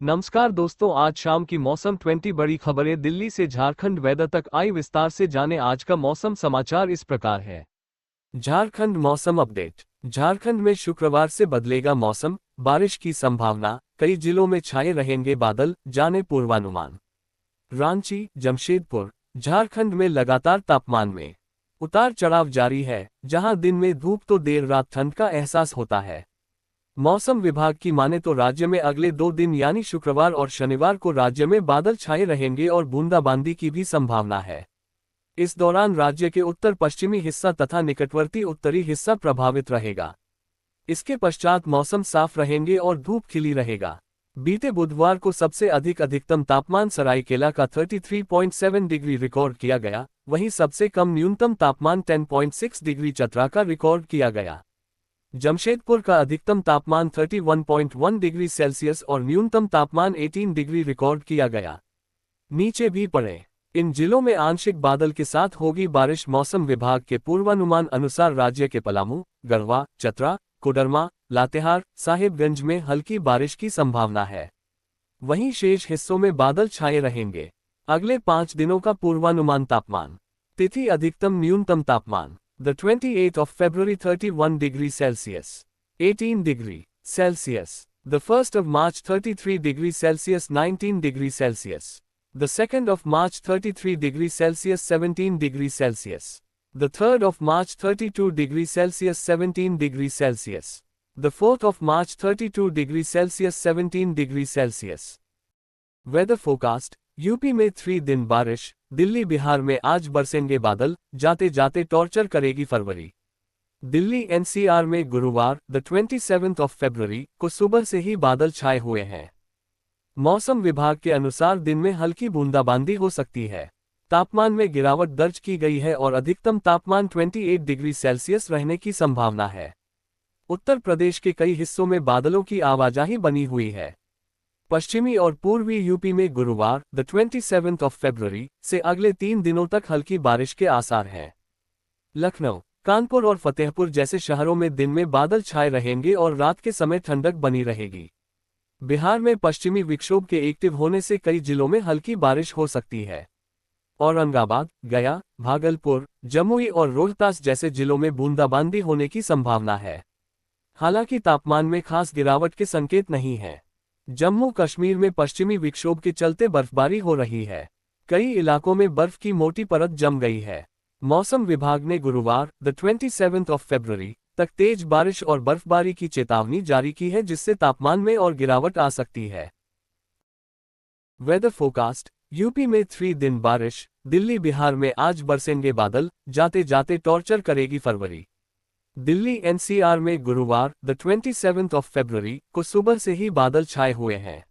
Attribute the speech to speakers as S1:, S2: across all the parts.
S1: नमस्कार दोस्तों, आज शाम की मौसम 20 बड़ी खबरें दिल्ली से झारखंड वेदर तक आई। विस्तार से जाने आज का मौसम समाचार इस प्रकार है। झारखंड मौसम अपडेट। झारखंड में शुक्रवार से बदलेगा मौसम, बारिश की संभावना, कई जिलों में छाए रहेंगे बादल, जाने पूर्वानुमान। रांची, जमशेदपुर। झारखंड में लगातार तापमान में उतार चढ़ाव जारी है, जहां दिन में धूप तो देर रात ठंड का एहसास होता है। मौसम विभाग की माने तो राज्य में अगले 2 दिन यानी शुक्रवार और शनिवार को राज्य में बादल छाए रहेंगे और बूंदाबांदी की भी संभावना है। इस दौरान राज्य के उत्तर पश्चिमी हिस्सा तथा निकटवर्ती उत्तरी हिस्सा प्रभावित रहेगा। इसके पश्चात मौसम साफ रहेंगे और धूप खिली रहेगा। बीते बुधवार को सबसे अधिक अधिकतम तापमान सरायकेला का 33.7 डिग्री रिकॉर्ड किया गया, वहीं सबसे कम न्यूनतम तापमान 10.6 डिग्री चतरा का रिकॉर्ड किया गया। जमशेदपुर का अधिकतम तापमान 31.1 डिग्री सेल्सियस और न्यूनतम तापमान 18 डिग्री रिकॉर्ड किया गया। नीचे भी पड़े। इन जिलों में आंशिक बादल के साथ होगी बारिश। मौसम विभाग के पूर्वानुमान अनुसार राज्य के पलामू, गढ़वा, चतरा, कोडरमा, लातेहार, साहिबगंज में हल्की बारिश की संभावना है। वहीं शेष हिस्सों में बादल छाए रहेंगे। अगले 5 दिनों का पूर्वानुमान। तापमान तिथि अधिकतम न्यूनतम तापमान The 28th of February 31 degree Celsius, 18 degree Celsius. The 1st of March 33 degree Celsius, 19 degree Celsius. The 2nd of March 33 degree Celsius, 17 degree Celsius. The 3rd of March 32 degree Celsius, 17 degree Celsius. The 4th of March 32 degree Celsius, 17 degree Celsius. Weather forecast। UP में 3 दिन बारिश। दिल्ली बिहार में आज बरसेंगे बादल, जाते जाते torture करेगी फरवरी। Delhi NCR में गुरुवार द 27th of February को सुबह से ही बादल छाए हुए हैं। मौसम विभाग के अनुसार दिन में हल्की बूंदाबांदी हो सकती है। तापमान में गिरावट दर्ज की गई है और अधिकतम तापमान 28 डिग्री सेल्सियस रहने की संभावना है। उत्तर प्रदेश के कई हिस्सों में बादलों की आवाजाही बनी हुई है। पश्चिमी और पूर्वी यूपी में गुरुवार द 27th of February से अगले 3 दिनों तक हल्की बारिश के आसार हैं। लखनऊ, कानपुर और फतेहपुर जैसे शहरों में दिन में बादल छाए रहेंगे और रात के समय ठंडक बनी रहेगी। बिहार में पश्चिमी विक्षोभ के एक्टिव होने से कई जिलों में हल्की बारिश हो सकती है। औरंगाबाद, गया, भागलपुर, जमुई और रोहतास जैसे जिलों में बूंदाबांदी होने की संभावना है। हालांकि तापमान में खास गिरावट के संकेत नहीं है। जम्मू कश्मीर में पश्चिमी विक्षोभ के चलते बर्फबारी हो रही है। कई इलाकों में बर्फ की मोटी परत जम गई है। मौसम विभाग ने गुरुवार द 27th of February तक तेज बारिश और बर्फबारी की चेतावनी जारी की है, जिससे तापमान में और गिरावट आ सकती है। Weather forecast. यूपी में 3 दिन बारिश। दिल्ली बिहार में आज बरसेंगे बादल, जाते जाते टॉर्चर करेगी फरवरी। दिल्ली एनसीआर में गुरुवार द 27th of February को सुबह से ही बादल छाए हुए हैं।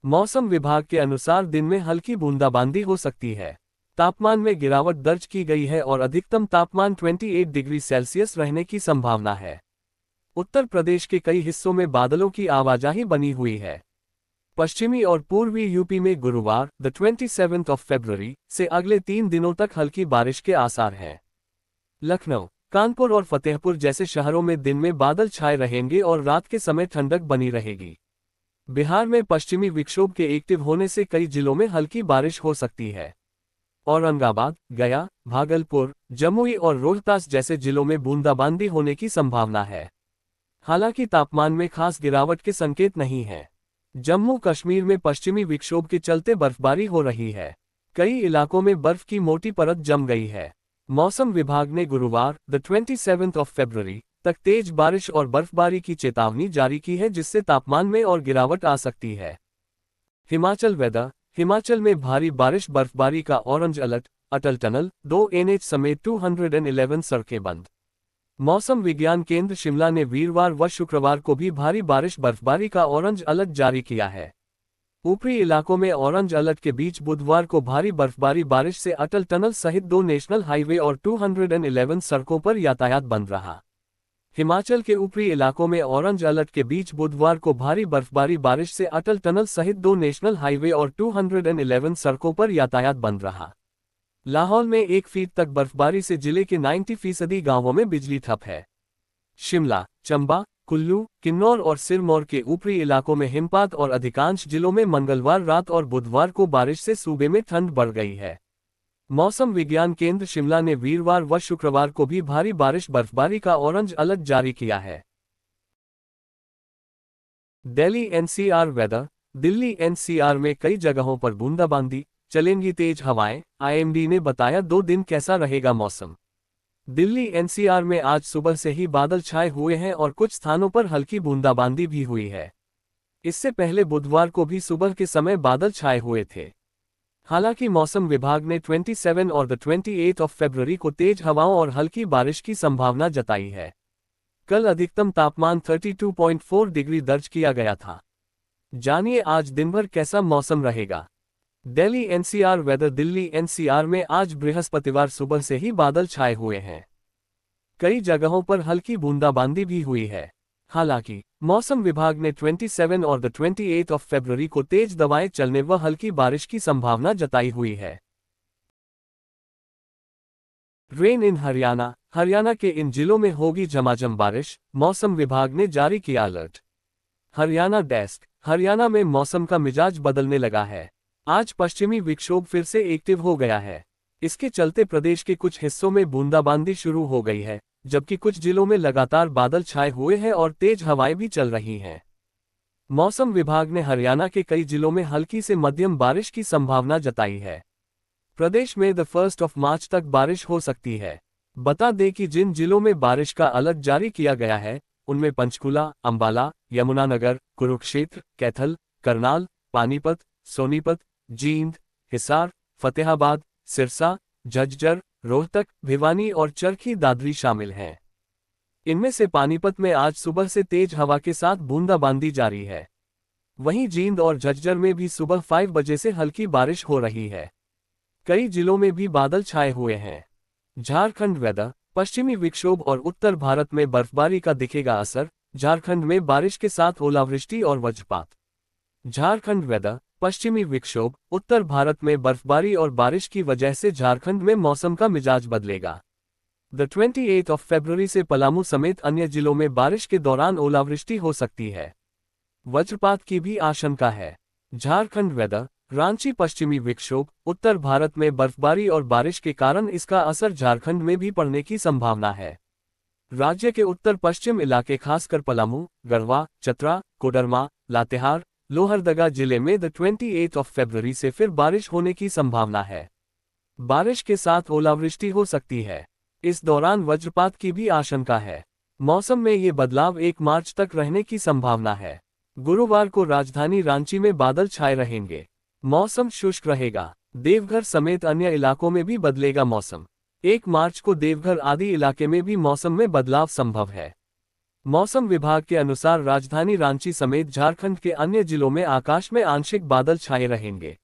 S1: मौसम विभाग के अनुसार दिन में हल्की बूंदाबांदी हो सकती है। तापमान में गिरावट दर्ज की गई है और अधिकतम तापमान 28 डिग्री सेल्सियस रहने की संभावना है। उत्तर प्रदेश के कई हिस्सों में बादलों की आवाजाही बनी हुई है। पश्चिमी और पूर्वी यूपी में गुरुवार द 27th of February से अगले 3 दिनों तक हल्की बारिश के आसार हैं। लखनऊ, कानपुर और फतेहपुर जैसे शहरों में दिन में बादल छाए रहेंगे और रात के समय ठंडक बनी रहेगी। बिहार में पश्चिमी विक्षोभ के एक्टिव होने से कई जिलों में हल्की बारिश हो सकती है। औरंगाबाद, गया, भागलपुर, जमुई और रोहतास जैसे जिलों में बूंदाबांदी होने की संभावना है। हालांकि तापमान में खास गिरावट के संकेत नहीं है। जम्मू कश्मीर में पश्चिमी विक्षोभ के चलते बर्फबारी हो रही है। कई इलाकों में बर्फ की मोटी परत जम गई है। मौसम विभाग ने गुरुवार द 27th of February तक तेज बारिश और बर्फबारी की चेतावनी जारी की है, जिससे तापमान में और गिरावट आ सकती है। हिमाचल वेदर। हिमाचल में भारी बारिश बर्फबारी का ऑरेंज अलर्ट। अटल टनल, 2 NH समेत 211 सड़कें बंद। मौसम विज्ञान केंद्र शिमला ने वीरवार व शुक्रवार को भी भारी बारिश बर्फबारी का ऑरेंज अलर्ट जारी किया है। ऊपरी इलाकों में ऑरेंज अलर्ट के बीच बुधवार को भारी बर्फबारी बारिश से अटल टनल सहित 2 नेशनल हाईवे और 211 सड़कों पर यातायात बंद रहा। हिमाचल के ऊपरी इलाकों में ऑरेंज अलर्ट के बीच बुधवार को भारी बर्फबारी बारिश से अटल टनल सहित 2 नेशनल हाईवे और 211 सड़कों पर यातायात बंद रहा। लाहौल में 1 फीट तक बर्फबारी से जिले के 90% गांवों में बिजली ठप है। शिमला, चंबा, कुल्लू, किन्नौर और सिरमौर के ऊपरी इलाकों में हिमपात और अधिकांश जिलों में मंगलवार रात और बुधवार को बारिश से सूबे में ठंड बढ़ गई है। मौसम विज्ञान केंद्र शिमला ने वीरवार व शुक्रवार को भी भारी बारिश बर्फबारी का ऑरेंज अलर्ट जारी किया है। Delhi NCR weather. Delhi NCR में कई जगहों पर बूंदाबांदी, चलेंगी तेज हवाएं। आईएमडी ने बताया 2 दिन कैसा रहेगा मौसम। दिल्ली एनसीआर में आज सुबह से ही बादल छाए हुए हैं और कुछ स्थानों पर हल्की बूंदाबांदी भी हुई है। इससे पहले बुधवार को भी सुबह के समय बादल छाए हुए थे। हालांकि मौसम विभाग ने 27 और 28 फरवरी को तेज हवाओं और हल्की बारिश की संभावना जताई है। कल अधिकतम तापमान 32.4 डिग्री दर्ज किया गया था। जानिए आज दिन भर कैसा मौसम रहेगा। Delhi NCR weather. Delhi NCR में आज बृहस्पतिवार सुबह से ही बादल छाए हुए हैं। कई जगहों पर हल्की बूंदाबांदी भी हुई है। हालांकि मौसम विभाग ने 27 और 28 फरवरी को तेज हवाएं चलने व हल्की बारिश की संभावना जताई हुई है। रेन इन हरियाणा। हरियाणा के इन जिलों में होगी झमाझम बारिश, मौसम विभाग ने जारी किया अलर्ट। हरियाणा डेस्क। हरियाणा में मौसम का मिजाज बदलने लगा है। आज पश्चिमी विक्षोभ फिर से एक्टिव हो गया है। इसके चलते प्रदेश के कुछ हिस्सों में बूंदाबांदी शुरू हो गई है, जबकि कुछ जिलों में लगातार बादल छाए हुए हैं और तेज हवाएं भी चल रही हैं। मौसम विभाग ने हरियाणा के कई जिलों में हल्की से मध्यम बारिश की संभावना जताई है। प्रदेश में 1 मार्च तक बारिश हो सकती है। बता दें कि जिन जिलों में बारिश का अलर्ट जारी किया गया है, उनमें पंचकुला, अंबाला, यमुनानगर, कुरुक्षेत्र, कैथल, करनाल, पानीपत, सोनीपत, जींद, हिसार, फतेहाबाद, सिरसा, झज्जर, रोहतक, भिवानी और चरखी दादरी शामिल हैं। इनमें से पानीपत में आज सुबह से तेज हवा के साथ बूंदाबांदी जारी है। वहीं जींद और झज्जर में भी सुबह 5 बजे से हल्की बारिश हो रही है। कई जिलों में भी बादल छाए हुए हैं। झारखंड वेदर। पश्चिमी विक्षोभ और उत्तर भारत में बर्फबारी का दिखेगा असर, झारखंड में बारिश के साथ ओलावृष्टि और वज्रपात। झारखंड वेदर। पश्चिमी विक्षोभ, उत्तर भारत में बर्फबारी और बारिश की वजह से झारखंड में मौसम का मिजाज बदलेगा। 28 फरवरी से पलामू समेत अन्य जिलों में बारिश के दौरान ओलावृष्टि हो सकती है। वज्रपात की भी आशंका है। झारखंड वेदर। रांची। पश्चिमी विक्षोभ, उत्तर भारत में बर्फबारी और बारिश के कारण इसका असर झारखंड में भी पड़ने की संभावना है। राज्य के उत्तर पश्चिम इलाके खासकर पलामू, गढ़वा, चतरा, कोडरमा, लातेहार, लोहरदगा जिले में 28 फरवरी से फिर बारिश होने की संभावना है। बारिश के साथ ओलावृष्टि हो सकती है। इस दौरान वज्रपात की भी आशंका है। मौसम में ये बदलाव 1 मार्च तक रहने की संभावना है। गुरुवार को राजधानी रांची में बादल छाए रहेंगे। मौसम शुष्क रहेगा। देवघर समेत अन्य इलाकों में भी बदलेगा मौसम। 1 मार्च को देवघर आदि इलाके में भी मौसम में बदलाव संभव है। मौसम विभाग के अनुसार राजधानी रांची समेत झारखंड के अन्य जिलों में आकाश में आंशिक बादल छाए रहेंगे।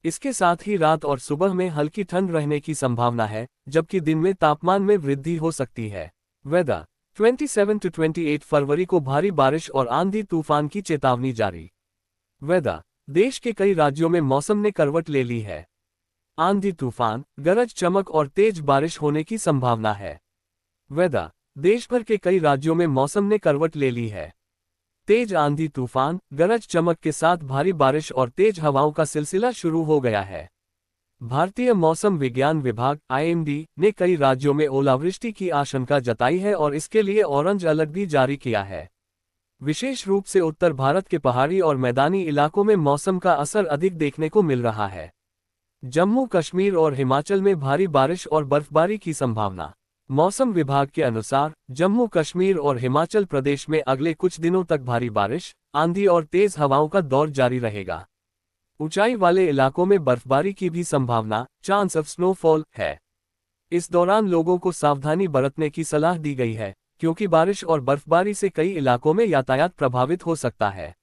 S1: इसके साथ ही रात और सुबह में हल्की ठंड रहने की संभावना है, जबकि दिन में तापमान में वृद्धि हो सकती है। वेदर। 27 से 28 फरवरी को भारी बारिश और आंधी तूफान की चेतावनी जारी। वेदर। देश के कई राज्यों में मौसम ने करवट ले ली है। आंधी तूफान, गरज चमक और तेज बारिश होने की संभावना है। वेदर। देश भर के कई राज्यों में मौसम ने करवट ले ली है। तेज आंधी तूफान, गरज चमक के साथ भारी बारिश और तेज हवाओं का सिलसिला शुरू हो गया है। भारतीय मौसम विज्ञान विभाग (आईएमडी) ने कई राज्यों में ओलावृष्टि की आशंका जताई है और इसके लिए ऑरेंज अलर्ट भी जारी किया है। विशेष रूप से उत्तर भारत के पहाड़ी और मैदानी इलाकों में मौसम का असर अधिक देखने को मिल रहा है। जम्मू कश्मीर और हिमाचल में भारी बारिश और बर्फबारी की संभावना। मौसम विभाग के अनुसार जम्मू कश्मीर और हिमाचल प्रदेश में अगले कुछ दिनों तक भारी बारिश, आंधी और तेज हवाओं का दौर जारी रहेगा। ऊंचाई वाले इलाकों में बर्फबारी की भी संभावना, चांस ऑफ स्नोफॉल है। इस दौरान लोगों को सावधानी बरतने की सलाह दी गई है, क्योंकि बारिश और बर्फबारी से कई इलाकों में यातायात प्रभावित हो सकता है।